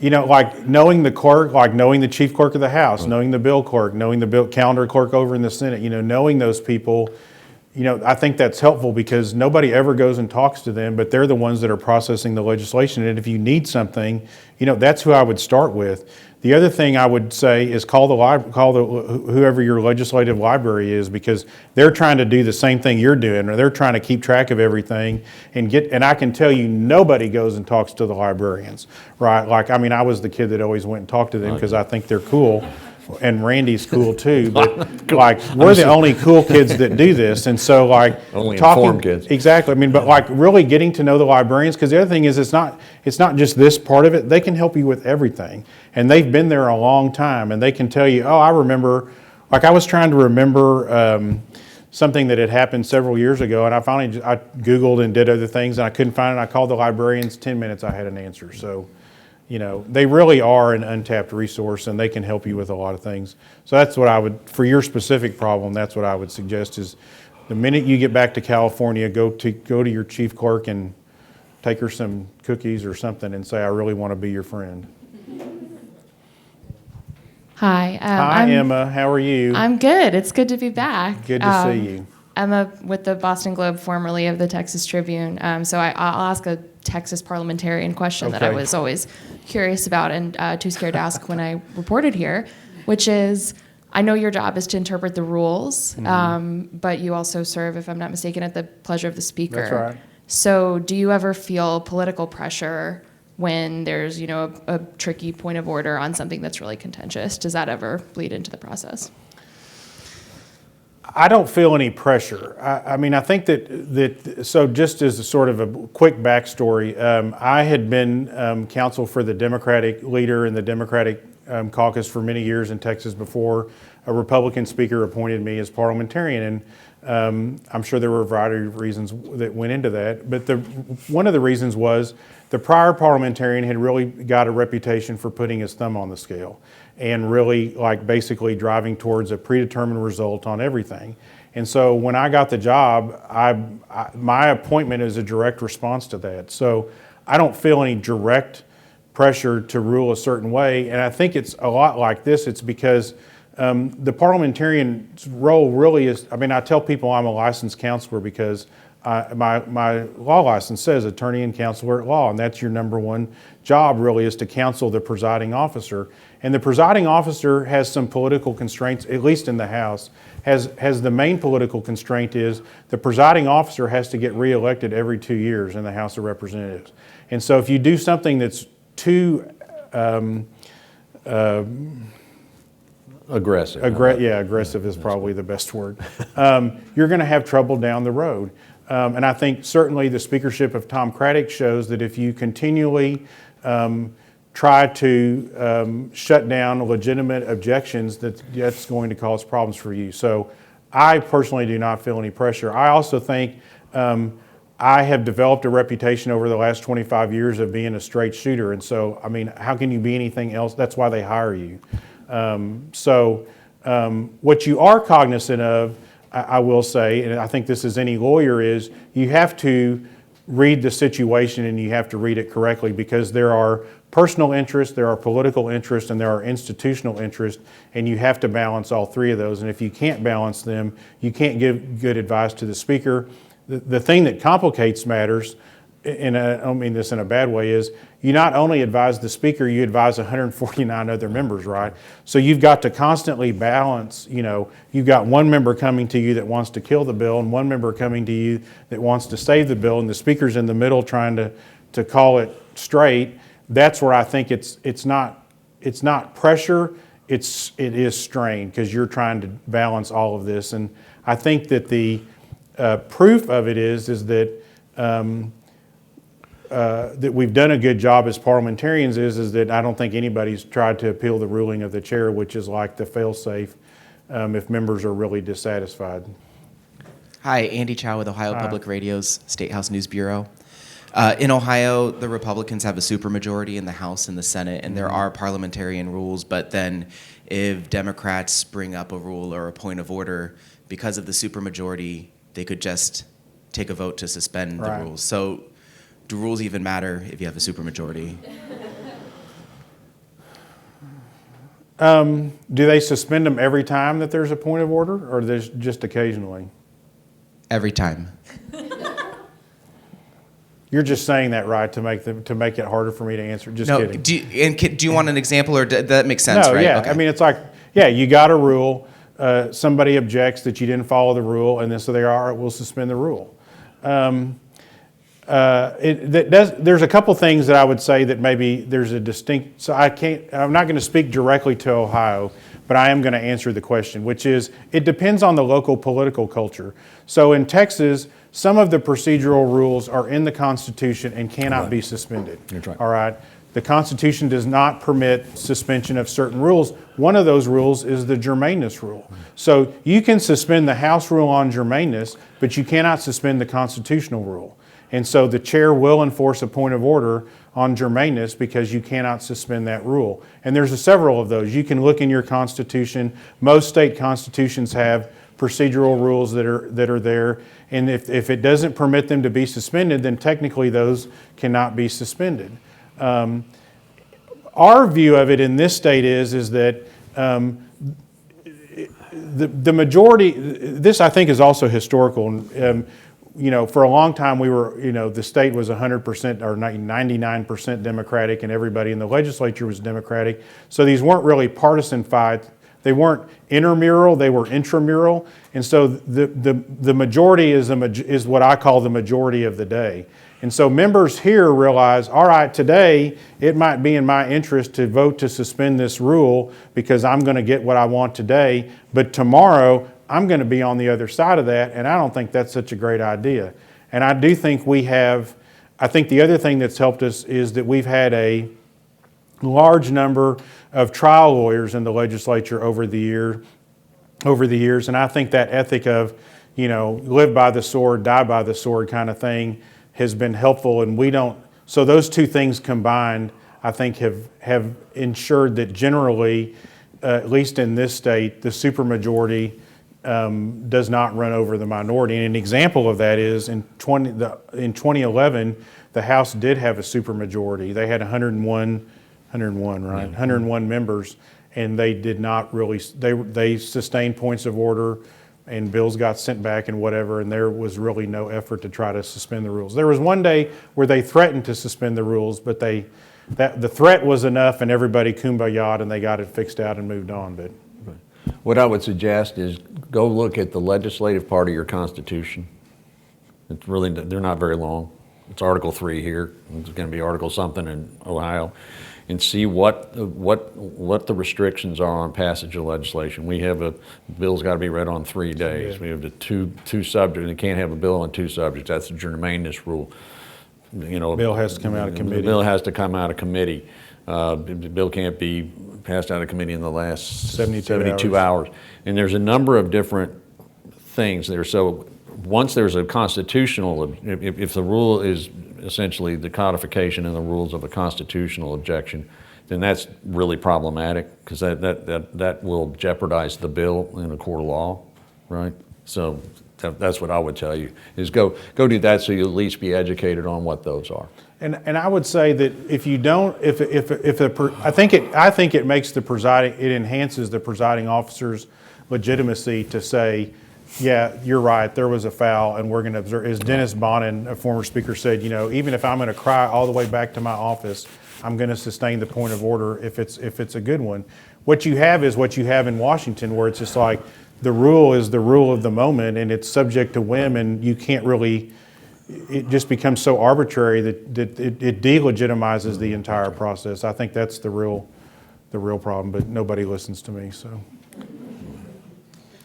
like knowing the clerk, like knowing the chief clerk of the House, knowing the bill clerk, knowing the bill calendar clerk over in the Senate, knowing those people, I think that's helpful because nobody ever goes and talks to them, but they're the ones that are processing the legislation. And if you need something, that's who I would start with. The other thing I would say is call whoever your legislative library is, because they're trying to do the same thing you're doing, or they're trying to keep track of everything and I can tell you nobody goes and talks to the librarians, right? Like, I mean, I was the kid that always went and talked to them because I think they're cool. And Randy's cool too, but like we're the only cool kids that do this, and so like only informed kids. Exactly. I mean, but like really getting to know the librarians, because the other thing is it's not just this part of it. They can help you with everything, and they've been there a long time, and they can tell you, oh, I remember. Like I was trying to remember something that had happened several years ago, and I finally I Googled and did other things, and I couldn't find it. I called the librarians. 10 minutes, I had an answer. So. They really are an untapped resource, and they can help you with a lot of things. So that's what I would, for your specific problem, that's what I would suggest is the minute you get back to California, go to your chief clerk and take her some cookies or something and say, I really want to be your friend. Hi. Hi, Emma. How are you? I'm good. It's good to be back. Good to see you. Emma with the Boston Globe, formerly of the Texas Tribune. So I'll ask a Texas parliamentarian question that I was always curious about and too scared to ask when I reported here, which is, I know your job is to interpret the rules, but you also serve, if I'm not mistaken, at the pleasure of the speaker. That's right. So do you ever feel political pressure when there's, a tricky point of order on something that's really contentious? Does that ever bleed into the process? I don't feel any pressure. I mean, I think that so just as a sort of a quick backstory, I had been counsel for the Democratic leader in the Democratic caucus for many years in Texas before a Republican speaker appointed me as parliamentarian. And I'm sure there were a variety of reasons that went into that. But one of the reasons was the prior parliamentarian had really got a reputation for putting his thumb on the scale and really like basically driving towards a predetermined result on everything. And so when I got the job, my appointment is a direct response to that. So I don't feel any direct pressure to rule a certain way. And I think it's a lot like this. It's because the parliamentarian's role really is, I mean, I tell people I'm a licensed counselor because my law license says attorney and counselor at law, and that's your number one job really is to counsel the presiding officer. And the presiding officer has some political constraints, at least in the House, has the main political constraint is the presiding officer has to get reelected every 2 years in the House of Representatives. And so if you do something that's too aggressive. Aggressive is probably the best word. You're going to have trouble down the road. And I think certainly the speakership of Tom Craddock shows that if you continually try to shut down legitimate objections, that's going to cause problems for you. So I personally do not feel any pressure. I also think I have developed a reputation over the last 25 years of being a straight shooter. And so, I mean, how can you be anything else? That's why they hire you. What you are cognizant of, I will say, and I think this is any lawyer, is you have to read the situation and you have to read it correctly because there are personal interests, there are political interests, and there are institutional interests, and you have to balance all three of those. And if you can't balance them, you can't give good advice to the speaker. The thing that complicates matters I don't mean this in a bad way, is you not only advise the speaker, you advise 149 other members, right? So you've got to constantly balance, you've got one member coming to you that wants to kill the bill and one member coming to you that wants to save the bill, and the speaker's in the middle trying to call it straight. That's where I think it's not pressure, it is strain, because you're trying to balance all of this. And I think that the proof of it is that that we've done a good job as parliamentarians is that I don't think anybody's tried to appeal the ruling of the chair, which is like the fail-safe if members are really dissatisfied. Hi, Andy Chow with Ohio Public Radio's Statehouse News Bureau. In Ohio, the Republicans have a supermajority in the House and the Senate, and there are parliamentarian rules, but then if Democrats bring up a rule or a point of order, because of the supermajority, they could just take a vote to suspend the rules. So do rules even matter if you have a supermajority? Do they suspend them every time that there's a point of order, or there's just occasionally? Every time. You're just saying that, right, to make it harder for me to answer? Just kidding. Do you want an example, or that makes sense, No, right? yeah. Okay. I mean, it's like, you got a rule. Somebody objects that you didn't follow the rule, and then so they are, we'll suspend the rule. There's a couple things that I would say that maybe there's a distinct. So I'm not going to speak directly to Ohio, but I am going to answer the question, which is it depends on the local political culture. So in Texas, some of the procedural rules are in the Constitution and cannot be suspended. That's right. All right. The Constitution does not permit suspension of certain rules. One of those rules is the Germainness rule. So you can suspend the House rule on Germainness, but you cannot suspend the constitutional rule. And so the chair will enforce a point of order on Germainness because you cannot suspend that rule. And there's several of those. You can look in your Constitution. Most state constitutions have procedural rules that are there. And if it doesn't permit them to be suspended, then technically those cannot be suspended. Our view of it in this state is that the majority, this I think is also historical. For a long time we were, the state was 100% or 99% Democratic, and everybody in the legislature was Democratic. So these weren't really partisan fights. They weren't intramural, they were intramural. And so the majority is what I call the majority of the day. And so members here realize, all right, today it might be in my interest to vote to suspend this rule because I'm going to get what I want today, but tomorrow I'm going to be on the other side of that, and I don't think that's such a great idea. And I do think I think the other thing that's helped us is that we've had a large number of trial lawyers in the legislature over the years, and I think that ethic of, live by the sword, die by the sword kind of thing has been helpful, and so those two things combined, I think have ensured that generally, at least in this state, the supermajority does not run over the minority. And an example of that is in 2011, the House did have a supermajority. They had 101, right? 101 members, and they did not really, they sustained points of order, and bills got sent back and whatever, and there was really no effort to try to suspend the rules. There was one day where they threatened to suspend the rules, but the threat was enough, and everybody kumbaya'd, and they got it fixed out and moved on. But what I would suggest is go look at the legislative part of your Constitution. It's really, they're not very long. It's Article 3 here. It's going to be Article something in Ohio. And see what the restrictions are on passage of legislation. We have the bill's got to be read on 3 days. We have the two subjects. You can't have a bill on two subjects. That's the Germainness rule. bill has to come out of committee. The bill has to come out of committee. The bill can't be passed out of committee in the last 72 hours. And there's a number of different things there. So once there's a constitutional, if the rule is essentially the codification in the rules of a constitutional objection, then that's really problematic because that will jeopardize the bill in a court of law, right? So that's what I would tell you is go do that so you'll at least be educated on what those are. And I would say that if you don't, I think it makes it enhances the presiding officer's legitimacy to say, Yeah, you're right. There was a foul, and we're going to observe. As Dennis Bonin, a former speaker, said, even if I'm going to cry all the way back to my office, I'm going to sustain the point of order if it's a good one. What you have is what you have in Washington, where it's just like the rule is the rule of the moment, and it's subject to whim, and you can't really. It just becomes so arbitrary that it delegitimizes the entire process. I think that's the real problem. But nobody listens to me, so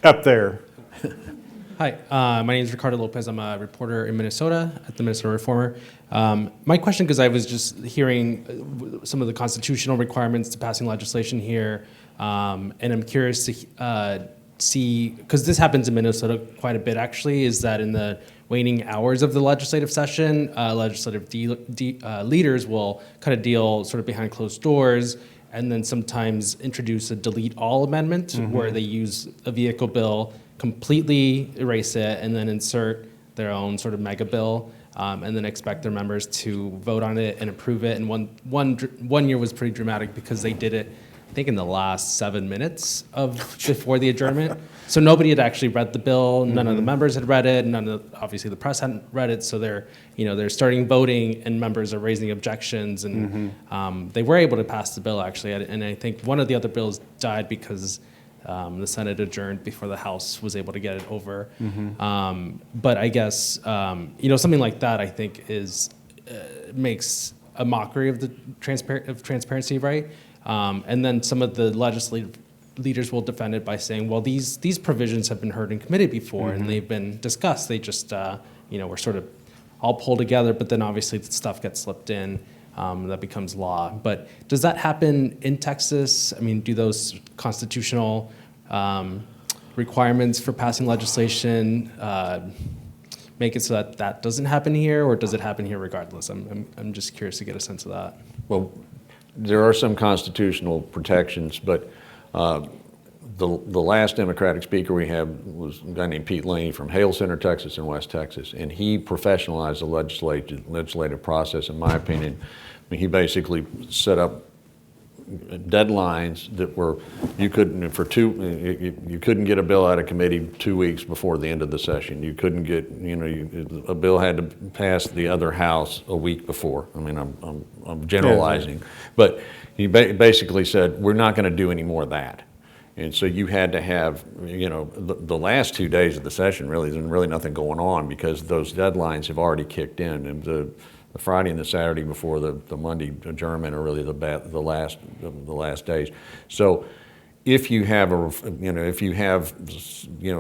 up there. Hi, my name is Ricardo Lopez. I'm a reporter in Minnesota at the Minnesota Reformer. My question, because I was just hearing some of the constitutional requirements to passing legislation here, and I'm curious to see, because this happens in Minnesota quite a bit actually, is that in the waning hours of the legislative session, legislative leaders will cut a deal sort of behind closed doors, and then sometimes introduce a delete all amendment where they use a vehicle bill, completely erase it, and then insert their own sort of mega bill, and then expect their members to vote on it and approve it. And one year was pretty dramatic because they did it, I think, in the last 7 minutes before the adjournment. So nobody had actually read the bill. None of the members had read it. Obviously the press hadn't read it. So they're starting voting, and members are raising objections, and they were able to pass the bill actually. And I think one of the other bills died because the Senate adjourned before the House was able to get it over. But I guess something like that, I think, makes a mockery of the transparency, right? And then some of the legislative leaders will defend it by saying, well, these provisions have been heard in committee before, and they've been discussed. They just were sort of all pulled together, but then obviously the stuff gets slipped in. That becomes law. But does that happen in Texas? I mean, do those constitutional requirements for passing legislation make it so that doesn't happen here, or does it happen here regardless? I'm just curious to get a sense of that. Well, there are some constitutional protections, but the last Democratic speaker we had was a guy named Pete Laney from Hale Center, Texas, in West Texas, and he professionalized the legislative process, in my opinion. I mean, he basically set up deadlines that were you couldn't get a bill out of committee 2 weeks before the end of the session. You couldn't get a bill had to pass the other house a week before. I mean, I'm generalizing, but he basically said we're not going to do any more of that. And so you had to have, the last 2 days of the session there's really nothing going on because those deadlines have already kicked in. And the Friday and the Saturday before the Monday adjournment are really the last days. So if you have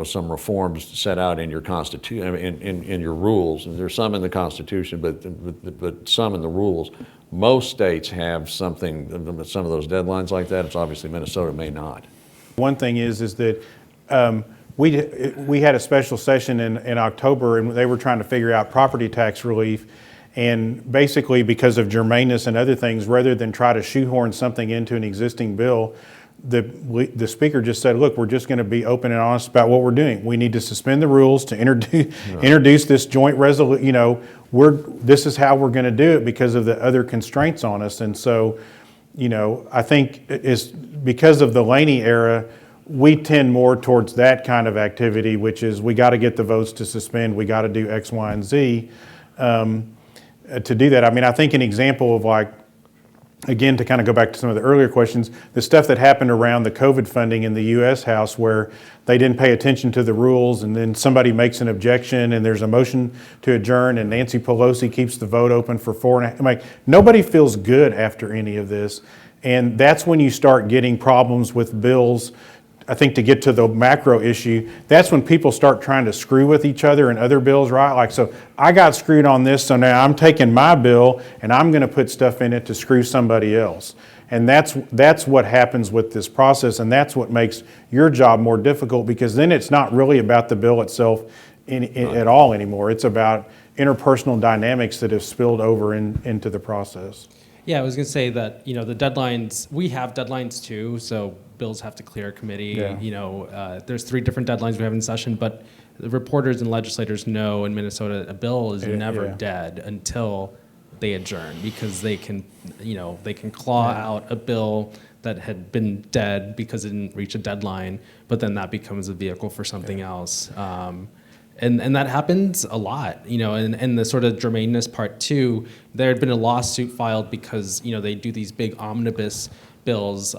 some reforms set out in your constitution, in your rules, and there's some in the Constitution, but some in the rules. Most states have some of those deadlines like that. It's obviously Minnesota may not. One thing is that we had a special session in October, and they were trying to figure out property tax relief. And basically, because of germainness and other things, rather than try to shoehorn something into an existing bill, the speaker just said, look, we're just going to be open and honest about what we're doing. We need to suspend the rules to introduce this joint resolution. This is how we're going to do it because of the other constraints on us. And so, I think it's because of the Laney era, we tend more towards that kind of activity, which is we got to get the votes to suspend. We got to do X, Y, and Z. To do that, I mean, I think an example of again, to kind of go back to some of the earlier questions, the stuff that happened around the COVID funding in the U.S. House where they didn't pay attention to the rules and then somebody makes an objection and there's a motion to adjourn and Nancy Pelosi keeps the vote open for 4.5. Nobody feels good after any of this. And that's when you start getting problems with bills. I think to get to the macro issue, that's when people start trying to screw with each other and other bills, right? So I got screwed on this, so now I'm taking my bill and I'm going to put stuff in it to screw somebody else. And that's what happens with this process, and that's what makes your job more difficult because then it's not really about the bill itself at all anymore. It's about interpersonal dynamics that have spilled over into the process. Yeah, I was going to say that, the deadlines, we have deadlines too, so bills have to clear committee. Yeah. There's 3 different deadlines we have in session, but the reporters and legislators know in Minnesota a bill is never dead until they adjourn because they can, they can claw out a bill that had been dead because it didn't reach a deadline, but then that becomes a vehicle for something else. And that happens a lot, and the sort of germainness part too, there had been a lawsuit filed because, they do these big omnibus bills,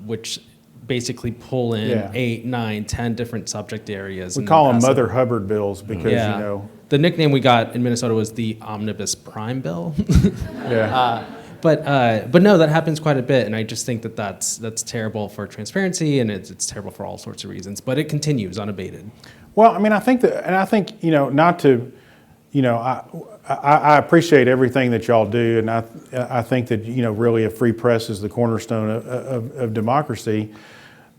which basically pull in 8, 9, 10 different subject areas. We call them Mother Hubbard bills because, The nickname we got in Minnesota was the Omnibus Prime Bill. But no, that happens quite a bit, and I just think that that's terrible for transparency, and it's terrible for all sorts of reasons. But it continues unabated. Well, I mean, I think not to, I appreciate everything that y'all do, and I think that really a free press is the cornerstone of democracy.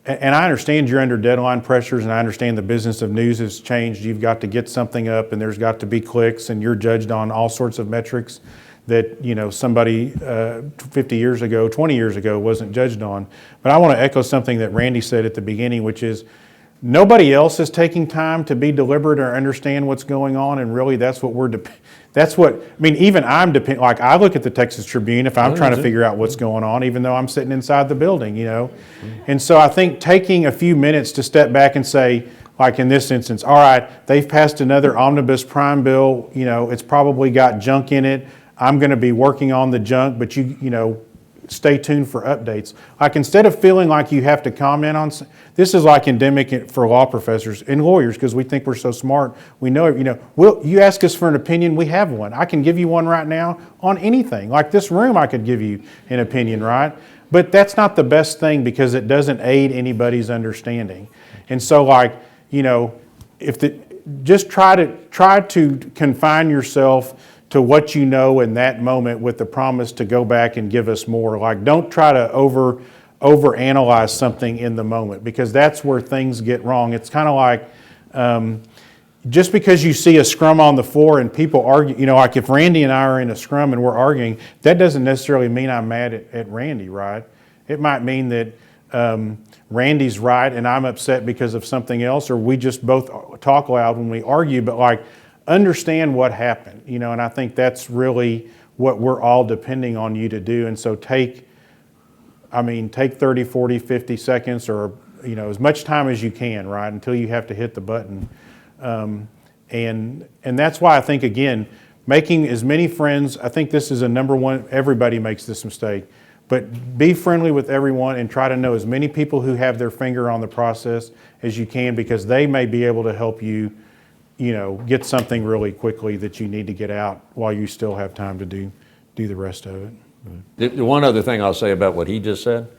And I understand you're under deadline pressures, and I understand the business of news has changed. You've got to get something up, and there's got to be clicks, and you're judged on all sorts of metrics that somebody 50 years ago, 20 years ago wasn't judged on. But I want to echo something that Randy said at the beginning, which is nobody else is taking time to be deliberate or understand what's going on, and really that's what even I'm depending, like I look at the Texas Tribune if I'm trying to figure out what's going on, even though I'm sitting inside the building, And so I think taking a few minutes to step back and say, like in this instance, all right, they've passed another omnibus prime bill, it's probably got junk in it. I'm going to be working on the junk, but stay tuned for updates. Like instead of feeling like you have to comment on, this is like endemic for law professors and lawyers because we think we're so smart. We know, you ask us for an opinion, we have one. I can give you one right now on anything. Like this room, I could give you an opinion, right? But that's not the best thing because it doesn't aid anybody's understanding. And so just try to confine yourself to what you know in that moment with the promise to go back and give us more. Like don't try to overanalyze something in the moment because that's where things get wrong. It's kind of like just because you see a scrum on the floor and people argue, like if Randy and I are in a scrum and we're arguing, that doesn't necessarily mean I'm mad at Randy, right? It might mean that Randy's right and I'm upset because of something else, or we just both talk loud when we argue, but understand what happened, and I think that's really what we're all depending on you to do. And so take 30, 40, 50 seconds or, as much time as you can, right, until you have to hit the button. And that's why I think, again, making as many friends, I think this is a number one, everybody makes this mistake, but be friendly with everyone and try to know as many people who have their finger on the process as you can because they may be able to help you get something really quickly that you need to get out while you still have time to do the rest of it. The one other thing I'll say about what he just said,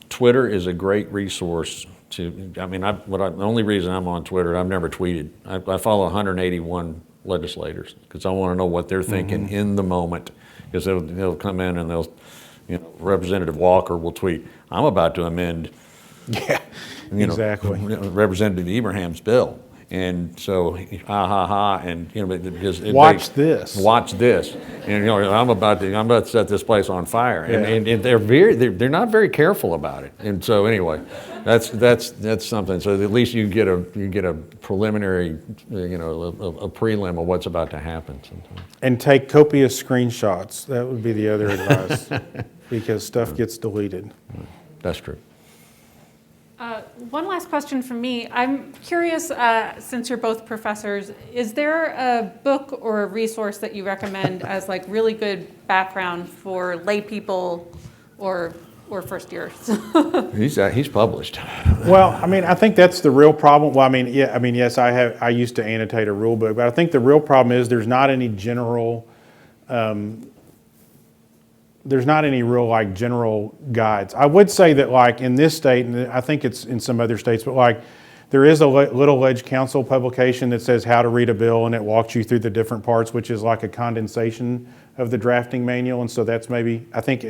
Twitter is a great resource the only reason I'm on Twitter, I've never tweeted. I follow 181 legislators because I want to know what they're thinking in the moment because they'll come in and Representative Walker will tweet, I'm about to amend exactly. Representative Abraham's bill. And so, and watch this, and I'm about to set this place on fire, and they're not very careful about it. And so anyway, that's something. So at least you get a preliminary, a prelim of what's about to happen. Sometimes. And take copious screenshots. That would be the other advice, because stuff gets deleted. That's true. One last question from me. I'm curious, since you're both professors, is there a book or a resource that you recommend as really good background for lay people or first years? He's published. Well, I think that's the real problem. Well, yes, I used to annotate a rule book, but I think the real problem is there's not any general. There's not any real general guides. I would say that in this state, and I think it's in some other states, but there is a Little Ledge Counsel publication that says how to read a bill, and it walks you through the different parts, which is like a condensation of the drafting manual. And so that's I think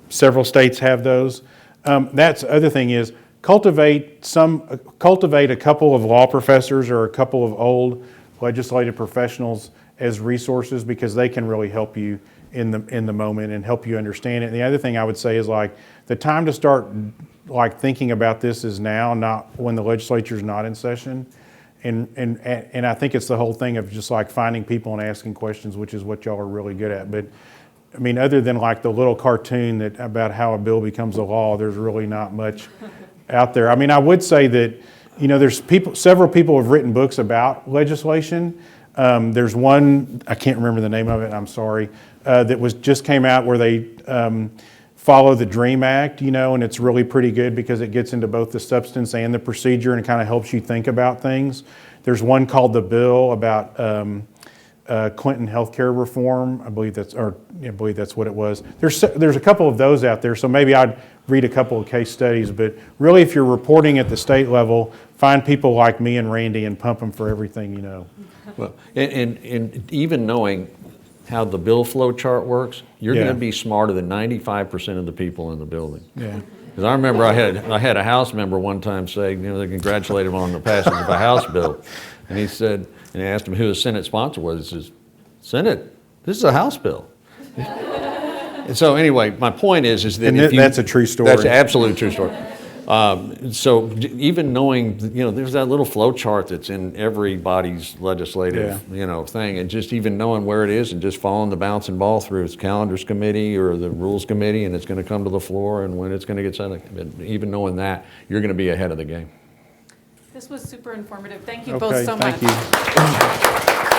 several states have those. That's the other thing is cultivate a couple of law professors or a couple of old legislative professionals as resources because they can really help you in the moment and help you understand it. And the other thing I would say is the time to start thinking about this is now, not when the legislature is not in session. And I think it's the whole thing of just finding people and asking questions, which is what y'all are really good at. But I mean, other than like the little cartoon that about how a bill becomes a law, there's really not much out there. I mean, I would say that, you know, several people have written books about legislation. There's one, I can't remember the name of it, I'm sorry, that just came out where they follow the DREAM Act, you know, and it's really pretty good because it gets into both the substance and the procedure and kind of helps you think about things. There's one called The Bill about Clinton healthcare reform. I believe that's what it was. There's a couple of those out there, so maybe I'd read a couple of case studies, but really if you're reporting at the state level, find people like me and Randy and pump them for everything you know. Well, and even knowing how the bill flow chart works, you're Yeah. going to be smarter than 95% of the people in the building. Yeah. Because I remember I had a House member one time say, you know, they congratulated him on the passage of a House bill, and he said, and I asked him who his Senate sponsor was. He says, Senate, this is a House bill. And so anyway, my point is that And that's a true story. That's an absolute true story. So even knowing, you know, there's that little flow chart that's in everybody's legislative, you know, thing, and just even knowing where it is and just following the bouncing ball through its calendars committee or the rules committee, and it's going to come to the floor and when it's going to get sent. Even knowing that, you're going to be ahead of the game. This was super informative. Thank you Okay, both so much. thank you.